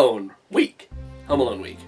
Alone week. Home Alone week.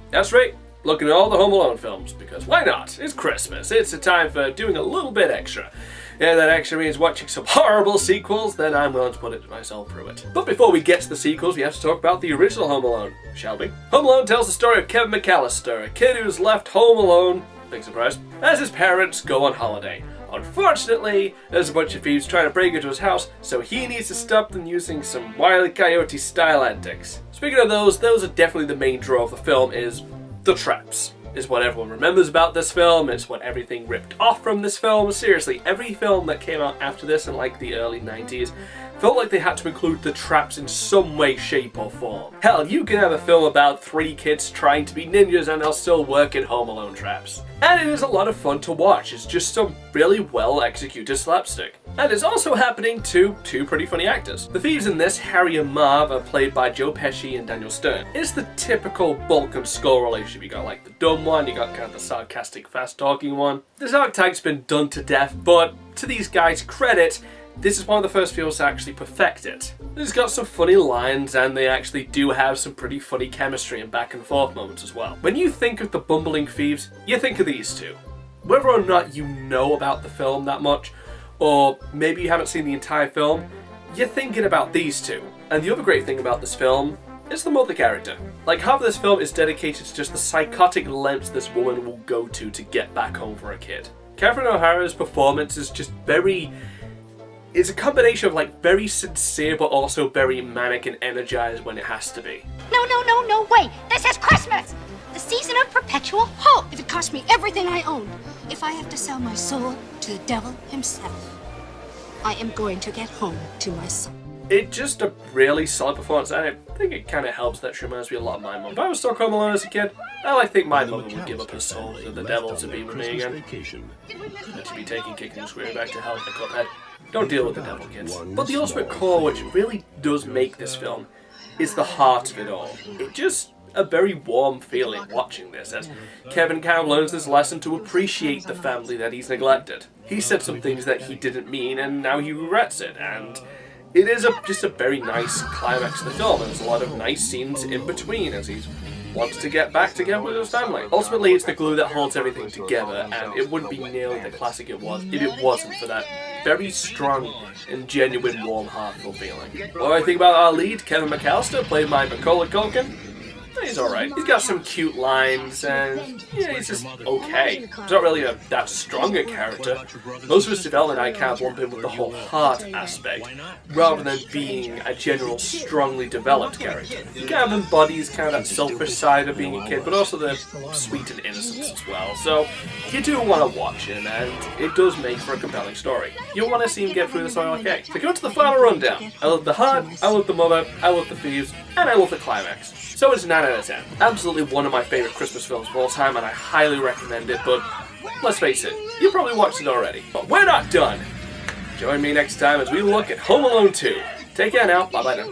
That's right, looking at all the Home Alone films, because why not? It's Christmas. It's a time for doing a little bit extra. And that extra means watching some horrible sequels, then I'm willing to put myself through it. But before we get to the sequels, we have to talk about the original Home Alone, shall we? Home Alone tells the story of Kevin McAllister, a kid who's left home alone, big surprise, as his parents go on holiday. Unfortunately, there's a bunch of thieves trying to break into his house, so he needs to stop them using some Wile E. Coyote style antics. Speaking of those are definitely the main draw of the film, is the traps. Is what everyone remembers about this film, it's what everything ripped off from this film. Seriously, every film that came out after this in like the early 90s felt like they had to include the traps in some way, shape or form. Hell, you can have a film about 3 kids trying to be ninjas and they'll still work in Home Alone traps. And it is a lot of fun to watch, it's just some really well executed slapstick. And it's also happening to 2 pretty funny actors. The thieves in this, Harry and Marv, are played by Joe Pesci and Daniel Stern. It's the typical Bulk and Skull relationship. You got like the dumb one, you got kind of the sarcastic, fast-talking one. This archetype's been done to death, but to these guys' credit, this is one of the first films to actually perfect it. It's got some funny lines, and they actually do have some pretty funny chemistry and back and forth moments as well. When you think of the bumbling thieves, you think of these 2. Whether or not you know about the film that much, or maybe you haven't seen the entire film, you're thinking about these 2. And the other great thing about this film is the mother character. Like, half of this film is dedicated to just the psychotic lengths this woman will go to get back home for her kid. Catherine O'Hara's performance is just it's a combination of like very sincere but also very manic and energized when it has to be. No, wait! This is Christmas! The season of perpetual hope! If it costs me everything I own, if I have to sell my soul to the devil himself, I am going to get home to my son. It's just a really solid performance, and I think it kind of helps that she reminds me a lot of my mum. If I was still Home Alone as a kid, I think my mother would give up her soul to the devil to be with me again. And to be taking kicking and screaming back to hell with a cuphead. Don't deal with the devil, kids. But the ultimate core, which really does make this film, is the heart of it all. It's just a very warm feeling watching this, as Kevin kind of learns this lesson to appreciate the family that he's neglected. He said some things that he didn't mean, and now he regrets it, and it is just a very nice climax to the film, and there's a lot of nice scenes in between as he wants to get back together with his family. Ultimately, it's the glue that holds everything together, and it wouldn't be nearly the classic it was if it wasn't for that very strong and genuine warm heartful feeling. What do I think about our lead, Kevin McAllister, played by Macaulay Culkin? He's alright. He's got some cute lines, and yeah, he's just okay. He's not really that strong a character. Most of his development I kind of lump in with the whole heart aspect, rather than being a general strongly developed character. He kind of embodies kind of that selfish side of being a kid, but also the sweet and innocence as well. So you do want to watch him, and it does make for a compelling story. You'll want to see him get through this all okay. So go to the final rundown. I love the heart, I love the mother, I love the thieves, and I love the climax. So it's 9 out of 10. Absolutely one of my favourite Christmas films of all time, and I highly recommend it, but let's face it, you probably watched it already. But we're not done. Join me next time as we look at Home Alone 2. Take care now, bye-bye now.